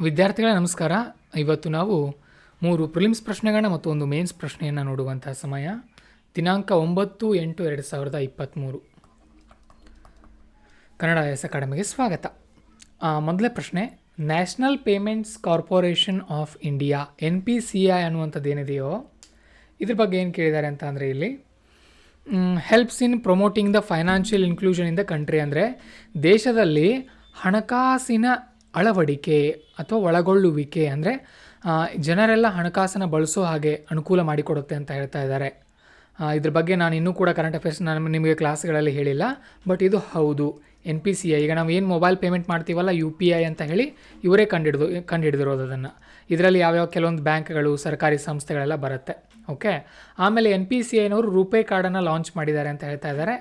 ವಿದ್ಯಾರ್ಥಿಗಳೇ ನಮಸ್ಕಾರ. ಇವತ್ತು ನಾವು 3 ಪ್ರಿಲಿಮ್ಸ್ ಪ್ರಶ್ನೆಗಳನ್ನ ಮತ್ತು ಒಂದು ಮೇನ್ಸ್ ಪ್ರಶ್ನೆಯನ್ನು ನೋಡುವಂತಹ ಸಮಯ. ದಿನಾಂಕ 9/8/2023. ಕನ್ನಡ IAS ಅಕಾಡೆಮಿಗೆ ಸ್ವಾಗತ. ಮೊದಲೇ ಪ್ರಶ್ನೆ, national payments corporation of India NPCI ಅನ್ನುವಂಥದ್ದು ಏನಿದೆಯೋ ಇದ್ರ ಬಗ್ಗೆ ಏನು ಕೇಳಿದ್ದಾರೆ ಅಂತ ಅಂದರೆ ಇಲ್ಲಿ helps in promoting the financial inclusion in the country, ಅಂದರೆ ದೇಶದಲ್ಲಿ ಹಣಕಾಸಿನ ಅಳವಡಿಕೆ ಅಥವಾ ಒಳಗೊಳ್ಳುವಿಕೆ, ಅಂದರೆ ಜನರೆಲ್ಲ ಹಣಕಾಸನ್ನು ಬಳಸೋ ಹಾಗೆ ಅನುಕೂಲ ಮಾಡಿಕೊಡುತ್ತೆ ಅಂತ ಹೇಳ್ತಾ ಇದ್ದಾರೆ. ಇದ್ರ ಬಗ್ಗೆ ನಾನು ಇನ್ನೂ ಕೂಡ ಕರೆಂಟ್ ಅಫೇರ್ಸ್ ನಿಮಗೆ ಕ್ಲಾಸ್ಗಳಲ್ಲಿ ಹೇಳಿಲ್ಲ, ಬಟ್ ಇದು ಹೌದು. NPCI, ಈಗ ನಾವು ಏನು ಮೊಬೈಲ್ ಪೇಮೆಂಟ್ ಮಾಡ್ತೀವಲ್ಲ UPI ಅಂತ ಹೇಳಿ ಇವರೇ ಕಂಡುಹಿಡಿದಿರೋದು ಅದನ್ನು. ಇದರಲ್ಲಿ ಯಾವ್ಯಾವ ಕೆಲವೊಂದು ಬ್ಯಾಂಕ್ಗಳು, ಸರ್ಕಾರಿ ಸಂಸ್ಥೆಗಳೆಲ್ಲ ಬರುತ್ತೆ. ಓಕೆ, ಆಮೇಲೆ NPCIನವರು ರೂಪೇ ಕಾರ್ಡನ್ನು ಲಾಂಚ್ ಮಾಡಿದ್ದಾರೆ ಅಂತ ಹೇಳ್ತಾ ಇದ್ದಾರೆ.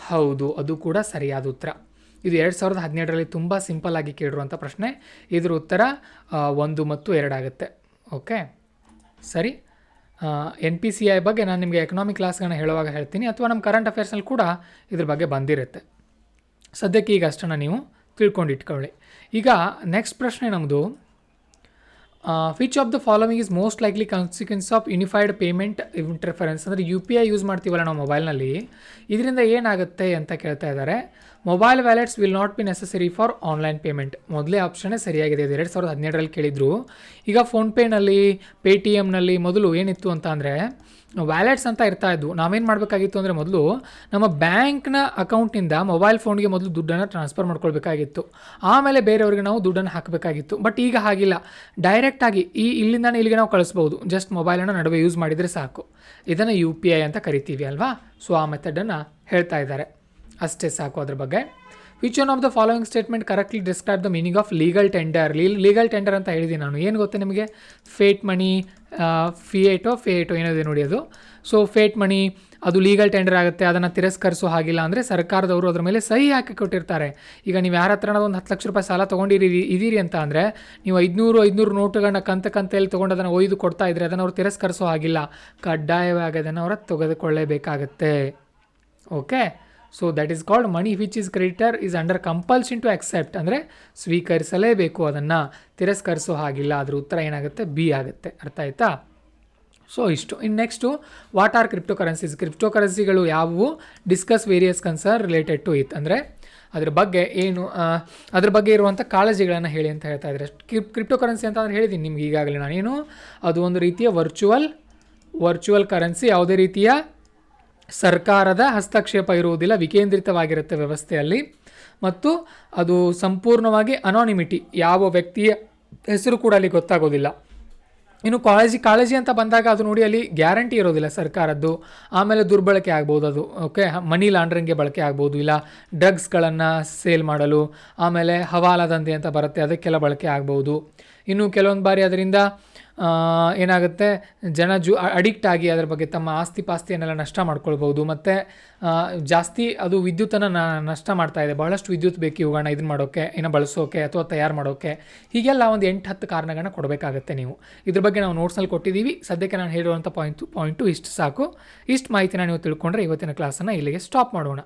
ಹೌದು, ಅದು ಕೂಡ ಸರಿಯಾದ ಉತ್ತರ. ಇದು 2017ರಲ್ಲಿ ತುಂಬ ಸಿಂಪಲ್ ಆಗಿ ಕೇಳಿರುವಂಥ ಪ್ರಶ್ನೆ. ಇದ್ರ ಉತ್ತರ 1 ಮತ್ತು 2 ಆಗುತ್ತೆ. ಓಕೆ, ಸರಿ. NPCI ಬಗ್ಗೆ ನಾನು ನಿಮಗೆ ಎಕನಾಮಿಕ್ ಕ್ಲಾಸ್ಗಳನ್ನ ಹೇಳುವಾಗ ಹೇಳ್ತೀನಿ, ಅಥವಾ ನಮ್ಮ ಕರೆಂಟ್ ಅಫೇರ್ಸ್ನಲ್ಲಿ ಕೂಡ ಇದ್ರ ಬಗ್ಗೆ ಬಂದಿರುತ್ತೆ. ಸದ್ಯಕ್ಕೆ ಈಗ ಅಷ್ಟನ್ನು ನೀವು ತಿಳ್ಕೊಂಡಿಟ್ಕೊಳ್ಳಿ. ಈಗ ನೆಕ್ಸ್ಟ್ ಪ್ರಶ್ನೆ ನಮ್ಮದು, which of the following is most likely consequence of unified payment interference, ಅಂದರೆ UPI ಯೂಸ್ ಮಾಡ್ತೀವಲ್ಲ ನಾವು ಮೊಬೈಲ್ನಲ್ಲಿ, ಇದರಿಂದ ಏನಾಗುತ್ತೆ ಅಂತ ಕೇಳ್ತಾ ಇದ್ದಾರೆ. Mobile wallets will not be necessary for online payment. ಮೊದಲೇ ಆಪ್ಷನ್ನೇ ಸರಿಯಾಗಿದೆ. ಇದು 2017ರಲ್ಲಿ ಕೇಳಿದ್ರು. ಈಗ ಫೋನ್ಪೇನಲ್ಲಿ, ಪೇಟಿಎಮ್ನಲ್ಲಿ ಮೊದಲು ಏನಿತ್ತು ಅಂತ ಅಂದರೆ ವ್ಯಾಲೆಟ್ಸ್ ಅಂತ ಇರ್ತಾ ಇದ್ವು. ನಾವೇನು ಮಾಡಬೇಕಾಗಿತ್ತು ಅಂದರೆ ಮೊದಲು ನಮ್ಮ ಬ್ಯಾಂಕ್ನ ಅಕೌಂಟ್ನಿಂದ ಮೊಬೈಲ್ ಫೋನ್ಗೆ ಮೊದಲು ದುಡ್ಡನ್ನು ಟ್ರಾನ್ಸ್ಫರ್ ಮಾಡ್ಕೊಳ್ಬೇಕಾಗಿತ್ತು, ಆಮೇಲೆ ಬೇರೆಯವ್ರಿಗೆ ನಾವು ದುಡ್ಡನ್ನು ಹಾಕಬೇಕಾಗಿತ್ತು. ಬಟ್ ಈಗ ಹಾಗಿಲ್ಲ, ಡೈರೆಕ್ಟಾಗಿ ಇಲ್ಲಿಂದಾನೇ ಇಲ್ಲಿಗೆ ನಾವು ಕಳಿಸ್ಬೋದು. ಜಸ್ಟ್ ಮೊಬೈಲನ್ನು ನಡುವೆ ಯೂಸ್ ಮಾಡಿದರೆ ಸಾಕು. ಇದನ್ನು UPI ಅಂತ ಕರಿತೀವಿ ಅಲ್ವಾ. ಸೊ ಆ ಮೆಥಡನ್ನು ಹೇಳ್ತಾ ಇದ್ದಾರೆ, ಅಷ್ಟೇ ಸಾಕು ಅದ್ರ ಬಗ್ಗೆ. Which one of the following statement correctly describe the meaning of legal tender. Legal tender ಅಂತ ಹೇಳಿದ್ದೀನಿ ನಾನು. ಏನು ಗೊತ್ತೆ ನಿಮಗೆ? ಫೇಟ್ ಮನಿ, ಫಿಯೇಟೋ ಏನಿದೆ ನೋಡಿ ಅದು. ಸೊ ಫೇಟ್ ಮನಿ ಅದು ಲೀಗಲ್ ಟೆಂಡರ್ ಆಗುತ್ತೆ. ಅದನ್ನು ತಿರಸ್ಕರಿಸೋ ಹಾಗಿಲ್ಲ, ಅಂದರೆ ಸರ್ಕಾರದವರು ಅದ್ರ ಮೇಲೆ ಸಹಿ ಹಾಕಿ ಕೊಟ್ಟಿರ್ತಾರೆ. ಈಗ ನೀವು ಯಾರ ಹತ್ರನ ಒಂದು 10 ಲಕ್ಷ ರೂಪಾಯಿ ಸಾಲ ತೊಗೊಂಡಿದ್ದೀರಿ ಅಂತ ಅಂದರೆ ನೀವು 500 ನೋಟುಗಳನ್ನ ಕಂತೆಯಲ್ಲಿ ತೊಗೊಂಡು ಅದನ್ನು ಒಯ್ದು ಕೊಡ್ತಾ ಇದ್ರೆ ಅದನ್ನು ಅವ್ರು ತಿರಸ್ಕರಿಸೋ ಹಾಗಿಲ್ಲ, ಕಡ್ಡಾಯವಾಗಿ ಅದನ್ನು ಅವರ ತೆಗೆದುಕೊಳ್ಳೇಬೇಕಾಗತ್ತೆ. Okay, so that is called money which is creditor is under compulsion to accept, ಅಂದರೆ ಸ್ವೀಕರಿಸಲೇಬೇಕು, ಅದನ್ನು ತಿರಸ್ಕರಿಸೋ ಹಾಗಿಲ್ಲ. ಅದ್ರ ಉತ್ತರ ಏನಾಗುತ್ತೆ? B ಆಗುತ್ತೆ. ಅರ್ಥ ಆಯ್ತಾ? ಸೊ ಇಷ್ಟು. ಇನ್ನು next, what are crypto currencies? Crypto ಕರೆನ್ಸಿಗಳು ಯಾವುವು? Discuss various concern related to it, ಅಂದರೆ ಅದ್ರ ಬಗ್ಗೆ ಏನು, ಅದ್ರ ಬಗ್ಗೆ ಇರುವಂಥ ಕಾಳಜಿಗಳನ್ನು ಹೇಳಿ ಅಂತ ಹೇಳ್ತಾ ಇದ್ದಾರೆ. ಕ್ರಿಪ್ಟೋ ಕರೆನ್ಸಿ ಅಂತ ಅಂದರೆ ಹೇಳಿದ್ದೀನಿ ನಿಮ್ಗೆ ಈಗಾಗಲೇ ನಾನೇನು, ಅದು ಒಂದು ರೀತಿಯ ವರ್ಚುವಲ್ ಕರೆನ್ಸಿ. ಯಾವುದೇ ರೀತಿಯ ಸರ್ಕಾರದ ಹಸ್ತಕ್ಷೇಪ ಇರುವುದಿಲ್ಲ, ವಿಕೇಂದ್ರಿತವಾಗಿರುತ್ತೆ ವ್ಯವಸ್ಥೆಯಲ್ಲಿ, ಮತ್ತು ಅದು ಸಂಪೂರ್ಣವಾಗಿ ಅನಾನಿಮಿಟಿ, ಯಾವ ವ್ಯಕ್ತಿಯ ಹೆಸರು ಕೂಡ ಅಲ್ಲಿ ಗೊತ್ತಾಗೋದಿಲ್ಲ. ಇನ್ನು ಕಾಳಜಿ ಅಂತ ಬಂದಾಗ ಅದು ನೋಡಿ ಅಲ್ಲಿ ಗ್ಯಾರಂಟಿ ಇರೋದಿಲ್ಲ ಸರ್ಕಾರದ್ದು. ಆಮೇಲೆ ದುರ್ಬಳಕೆ ಆಗ್ಬೋದು ಅದು. ಓಕೆ, ಮನಿ ಲಾಂಡ್ರಿಂಗ್ಗೆ ಬಳಕೆ ಆಗ್ಬೋದು, ಇಲ್ಲ ಡ್ರಗ್ಸ್ಗಳನ್ನು ಸೇಲ್ ಮಾಡಲು, ಆಮೇಲೆ ಹವಾಲಾ ದಂಧೆ ಅಂತ ಬರುತ್ತೆ, ಅದಕ್ಕೆಲ್ಲ ಬಳಕೆ ಆಗ್ಬೋದು. ಇನ್ನು ಕೆಲವೊಂದು ಬಾರಿ ಅದರಿಂದ ಏನಾಗುತ್ತೆ, ಜನ ಅಡಿಕ್ಟ್ ಆಗಿ ಅದರ ಬಗ್ಗೆ ತಮ್ಮ ಆಸ್ತಿ ಪಾಸ್ತಿಯನ್ನೆಲ್ಲ ನಷ್ಟ ಮಾಡ್ಕೊಳ್ಬೋದು. ಮತ್ತು ಜಾಸ್ತಿ ಅದು ವಿದ್ಯುತ್ತನ್ನು ನಷ್ಟ ಮಾಡ್ತಾ ಇದೆ. ಬಹಳಷ್ಟು ವಿದ್ಯುತ್ ಬೇಕು ಇವುಗಳನ್ನ ಇದನ್ನು ಮಾಡೋಕ್ಕೆ, ಏನೋ ಬಳಸೋಕೆ ಅಥವಾ ತಯಾರು ಮಾಡೋಕ್ಕೆ. ಹೀಗೆಲ್ಲ ಒಂದು 8-10 ಕಾರಣಗಳನ್ನ ಕೊಡಬೇಕಾಗತ್ತೆ ನೀವು. ಇದ್ರ ಬಗ್ಗೆ ನಾವು ನೋಟ್ಸ್ನಲ್ಲಿ ಕೊಟ್ಟಿದ್ದೀವಿ. ಸದ್ಯಕ್ಕೆ ನಾನು ಹೇಳಿರುವಂಥ ಪಾಯಿಂಟು ಇಷ್ಟು ಸಾಕು. ಇಷ್ಟು ಮಾಹಿತಿನ ನೀವು ತಿಳ್ಕೊಂಡ್ರೆ ಇವತ್ತಿನ ಕ್ಲಾಸನ್ನು ಇಲ್ಲಿಗೆ ಸ್ಟಾಪ್ ಮಾಡೋಣ.